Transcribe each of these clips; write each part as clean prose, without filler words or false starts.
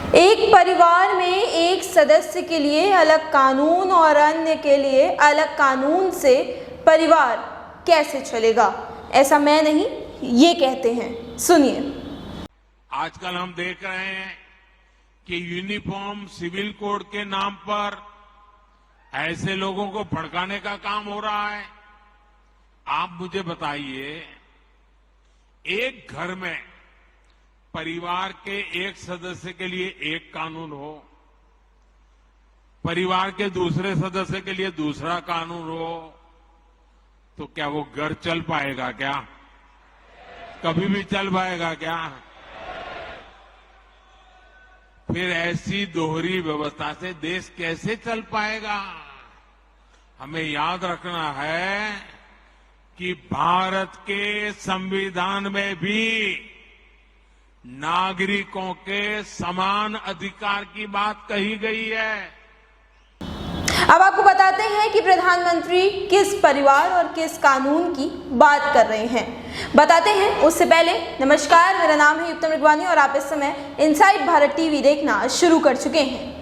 एक परिवार में एक सदस्य के लिए अलग कानून और अन्य के लिए अलग कानून से परिवार कैसे चलेगा? ऐसा मैं नहीं, ये कहते हैं, सुनिए। आजकल हम देख रहे हैं कि यूनिफॉर्म सिविल कोड के नाम पर ऐसे लोगों को भड़काने का काम हो रहा है। आप मुझे बताइए, एक घर में परिवार के एक सदस्य के लिए एक कानून हो, परिवार के दूसरे सदस्य के लिए दूसरा कानून हो, तो क्या वो घर चल पाएगा? क्या कभी भी चल पाएगा क्या? फिर ऐसी दोहरी व्यवस्था से देश कैसे चल पाएगा? हमें याद रखना है कि भारत के संविधान में भी नागरिकों के समान अधिकार की बात कही गई है। अब आपको बताते हैं कि प्रधानमंत्री किस परिवार और किस कानून की बात कर रहे हैं। बताते हैं उससे पहले, नमस्कार, मेरा नाम है युक्तम रिगवानी और आप इस समय इनसाइड भारत टीवी देखना शुरू कर चुके हैं।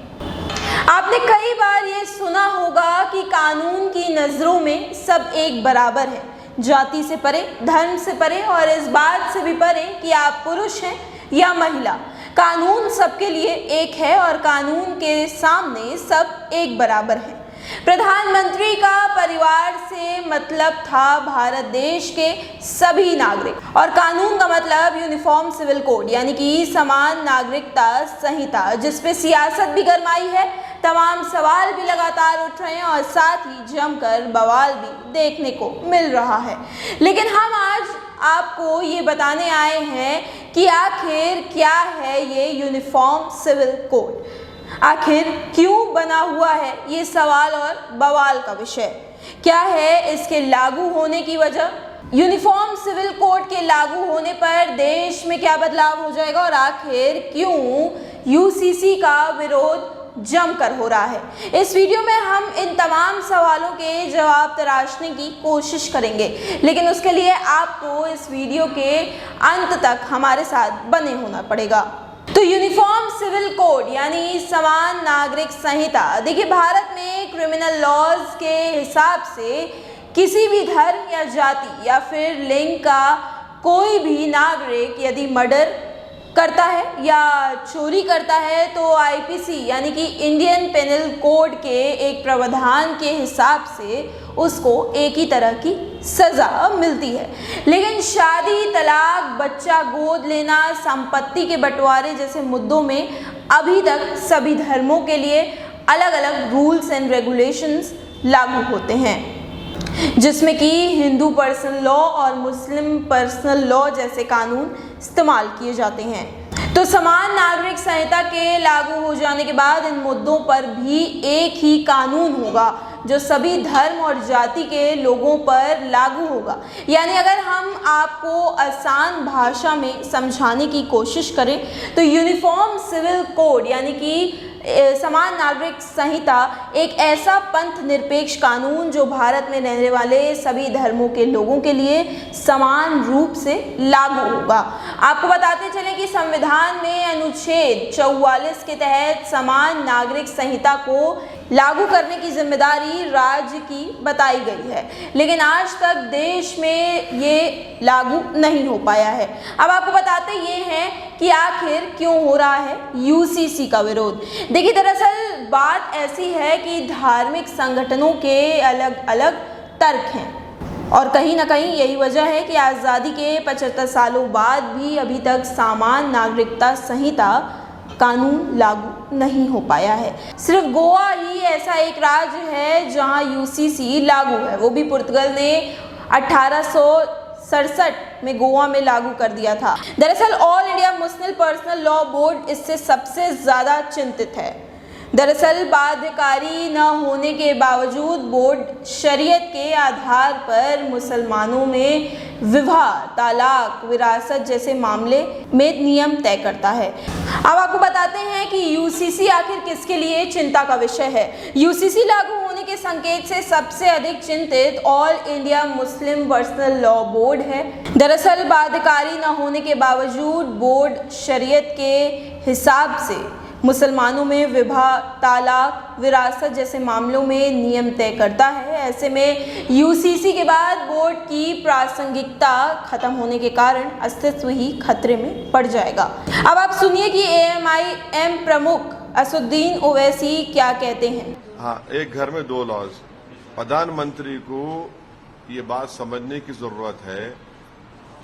आपने कई बार ये सुना होगा कि कानून की नजरों में सब एक बराबर है, जाति से परे, धर्म से परे और इस बात से भी परे कि आप पुरुष हैं या महिला। कानून सबके लिए एक है और कानून के सामने सब एक बराबर हैं। प्रधानमंत्री का परिवार से मतलब था भारत देश के सभी नागरिक, और कानून का मतलब यूनिफॉर्म सिविल कोड यानी कि समान नागरिकता संहिता, जिसपे सियासत भी गरमाई है, तमाम सवाल भी लगातार उठ रहे हैं और साथ ही जमकर बवाल भी देखने को मिल रहा है। लेकिन हम आज आपको ये बताने आए हैं कि आखिर क्या है ये यूनिफॉर्म सिविल कोड, आखिर क्यों बना हुआ है, ये सवाल और बवाल का विषय क्या है, इसके लागू होने की वजह, यूनिफॉर्म सिविल कोड के लागू होने पर देश में क्या बदलाव हो जाएगा और आखिर क्यों यूसीसी का विरोध जमकर हो रहा है। इस वीडियो में हम इन तमाम सवालों के जवाब तराशने की कोशिश करेंगे, लेकिन उसके लिए आपको इस वीडियो के अंत तक हमारे साथ बने होना पड़ेगा। तो यूनिफॉर्म सिविल कोड यानी समान नागरिक संहिता, देखिए, भारत में क्रिमिनल लॉज के हिसाब से किसी भी धर्म या जाति या फिर लिंग का कोई भी नागरिक यदि मर्डर करता है या चोरी करता है तो आईपीसी यानी कि इंडियन पेनल कोड के एक प्रावधान के हिसाब से उसको एक ही तरह की सजा मिलती है। लेकिन शादी, तलाक, बच्चा गोद लेना, संपत्ति के बंटवारे जैसे मुद्दों में अभी तक सभी धर्मों के लिए अलग अलग रूल्स एंड रेगुलेशंस लागू होते हैं, जिसमें कि हिंदू पर्सनल लॉ और मुस्लिम पर्सनल लॉ जैसे कानून इस्तेमाल किए जाते हैं। तो समान नागरिक संहिता के लागू हो जाने के बाद इन मुद्दों पर भी एक ही कानून होगा जो सभी धर्म और जाति के लोगों पर लागू होगा। यानी अगर हम आपको आसान भाषा में समझाने की कोशिश करें तो यूनिफॉर्म सिविल कोड यानी कि समान नागरिक संहिता एक ऐसा पंथ निरपेक्ष कानून जो भारत में रहने वाले सभी धर्मों के लोगों के लिए समान रूप से लागू होगा। आपको बताते चलें कि संविधान में अनुच्छेद 44 के तहत समान नागरिक संहिता को लागू करने की जिम्मेदारी राज्य की बताई गई है, लेकिन आज तक देश में ये लागू नहीं हो पाया है। अब आपको बताते ये हैं कि आखिर क्यों हो रहा है यूसीसी का विरोध। देखिए, दरअसल बात ऐसी है कि धार्मिक संगठनों के अलग अलग तर्क हैं और कहीं ना कहीं यही वजह है कि आज़ादी के 75 सालों बाद भी अभी तक समान नागरिकता संहिता कानून लागू नहीं हो पाया है। सिर्फ गोवा ही ऐसा एक राज्य है जहां यूसीसी लागू है, वो भी पुर्तगाल ने 1867 में गोवा में लागू कर दिया था। दरअसल all India Muslim personal law board इससे सबसे ज्यादा चिंतित है। दरअसल बाध्यकारी न होने के बावजूद बोर्ड शरीयत के आधार पर मुसलमानों में विवाह, तालाक, विरासत जैसे मामले में नियम तय करता है। अब आपको बताते हैं कि यूसीसी आखिर किसके लिए चिंता का विषय है। यूसीसी लागू होने के संकेत से सबसे अधिक चिंतित all India Muslim personal law board है। दरअसल बाध्यकारी न होने के बावजूद बोर्ड शरीयत के हिसाब से मुसलमानों में विवाह, तालाक, विरासत जैसे मामलों में नियम तय करता है। ऐसे में यूसीसी के बाद बोर्ड की प्रासंगिकता खत्म होने के कारण अस्तित्व ही खतरे में पड़ जाएगा। अब आप सुनिए कि AMIM प्रमुख असुद्दीन ओवैसी क्या कहते हैं। हाँ, एक घर में दो लॉज। प्रधानमंत्री को ये बात समझने की जरूरत है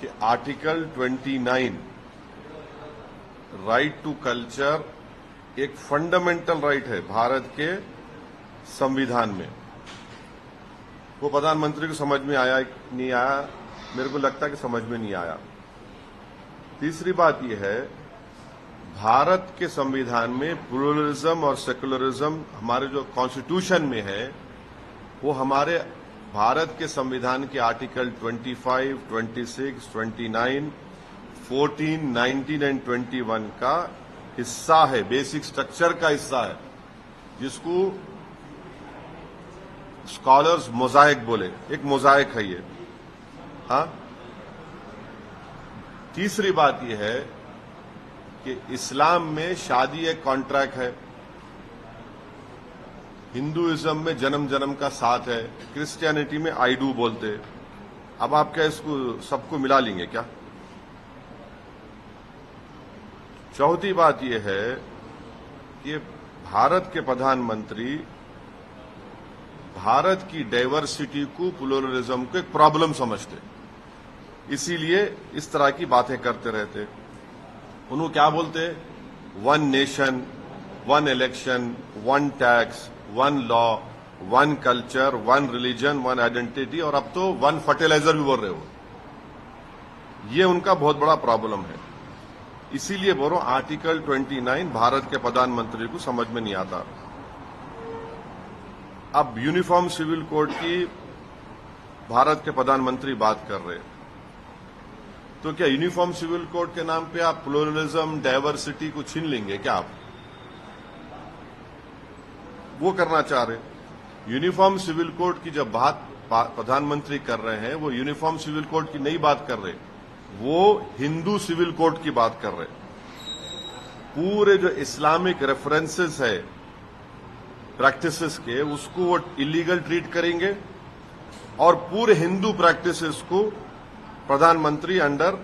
कि आर्टिकल 29 राइट टू कल्चर एक फंडामेंटल राइट है भारत के संविधान में। वो प्रधानमंत्री को समझ में आया नहीं आया, मेरे को लगता है कि समझ में नहीं आया। तीसरी बात यह है, भारत के संविधान में प्लुरलिज्म और सेकुलरिज्म हमारे जो कॉन्स्टिट्यूशन में है, वो हमारे भारत के संविधान के आर्टिकल 25, 26, 29, 14, 19 एंड 21 का हिस्सा है, बेसिक स्ट्रक्चर का हिस्सा है, जिसको स्कॉलर्स मोजाइक बोले। एक मोजाइक है ये। हाँ, तीसरी बात यह है कि इस्लाम में शादी एक कॉन्ट्रैक्ट है, हिंदुइज्म में जन्म जन्म का साथ है, क्रिश्चियनिटी में आई डू बोलते। अब आप क्या इसको सबको मिला लेंगे क्या? चौथी बात यह है कि भारत के प्रधानमंत्री भारत की डाइवर्सिटी को, प्लुरलिज्म को एक प्रॉब्लम समझते, इसीलिए इस तरह की बातें करते रहते। उन्होंने क्या बोलते? One nation, one election, one tax, one law, one culture, one religion, one identity, और अब तो वन फर्टिलाइजर भी बोल रहे हो। ये उनका बहुत बड़ा प्रॉब्लम है। इसीलिए बोल रहा हूं, आर्टिकल 29 भारत के प्रधानमंत्री को समझ में नहीं आता। अब यूनिफॉर्म सिविल कोड की भारत के प्रधानमंत्री बात कर रहे, तो क्या यूनिफॉर्म सिविल कोड के नाम पे आप प्लुरलिज्म, डाइवर्सिटी को छीन लेंगे क्या? आप वो करना चाह रहे? यूनिफॉर्म सिविल कोड की जब बात प्रधानमंत्री कर रहे हैं, वो यूनिफॉर्म सिविल कोड की नहीं बात कर रहे, वो हिंदू सिविल कोड की बात कर रहे। पूरे जो इस्लामिक रेफरेंसेस है प्रैक्टिसेस के, उसको वो इलीगल ट्रीट करेंगे, और पूरे हिंदू प्रैक्टिसेस को प्रधानमंत्री अंडर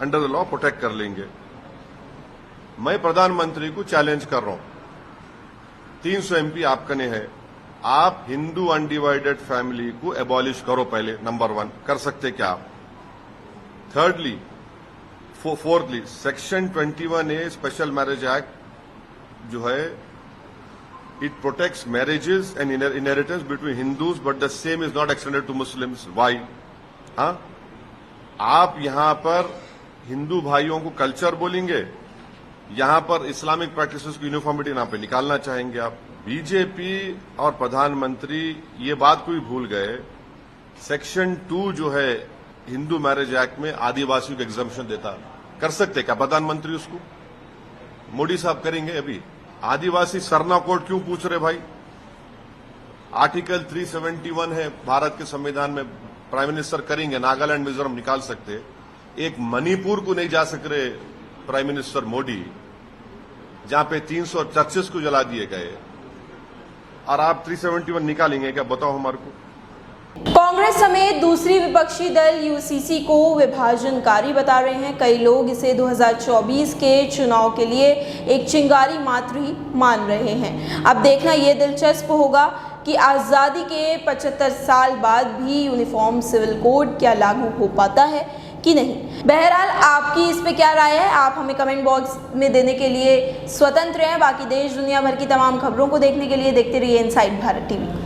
द लॉ प्रोटेक्ट कर लेंगे। मैं प्रधानमंत्री को चैलेंज कर रहा हूं, 300 MP आपका ने है, आप हिंदू अनडिवाइडेड फैमिली को एबॉलिश करो पहले, नंबर 1। कर सकते क्या आप? Thirdly, fourthly, section 21A special marriage act जो है, it protects marriages and inheritance between Hindus, but the same is not extended to Muslims. Why? हाँ, आप यहां पर हिंदू भाइयों को कल्चर बोलेंगे, यहां पर इस्लामिक प्रैक्टिसेस की यूनिफॉर्मिटी यहां पे निकालना चाहेंगे आप। बीजेपी और प्रधानमंत्री ये बात को भी भूल गए, सेक्शन 2 जो है हिंदू मैरिज एक्ट में आदिवासियों को एग्जम्पशन देता। कर सकते क्या प्रधानमंत्री उसको? मोदी साहब करेंगे? अभी आदिवासी सरना कोड क्यों पूछ रहे भाई? आर्टिकल 371 है भारत के संविधान में, प्राइम मिनिस्टर करेंगे, नागालैंड, मिजोरम निकाल सकते। एक मणिपुर को नहीं जा सक रहे प्राइम मिनिस्टर मोदी, जहां पे 336 को जला दिए गए, और आप 371 निकालेंगे क्या? बताओ हमारे को। कांग्रेस समेत दूसरी विपक्षी दल यूसीसी को विभाजनकारी बता रहे हैं। कई लोग इसे 2024 के चुनाव के लिए एक चिंगारी मात्र ही मान रहे हैं। अब देखना यह दिलचस्प होगा कि आज़ादी के 75 साल बाद भी यूनिफॉर्म सिविल कोड क्या लागू हो पाता है कि नहीं। बहरहाल आपकी इस पे क्या राय है, आप हमें कमेंट बॉक्स में देने के लिए स्वतंत्र हैं। बाकी देश दुनिया भर की तमाम खबरों को देखने के लिए देखते रहिए इनसाइड भारत टीवी।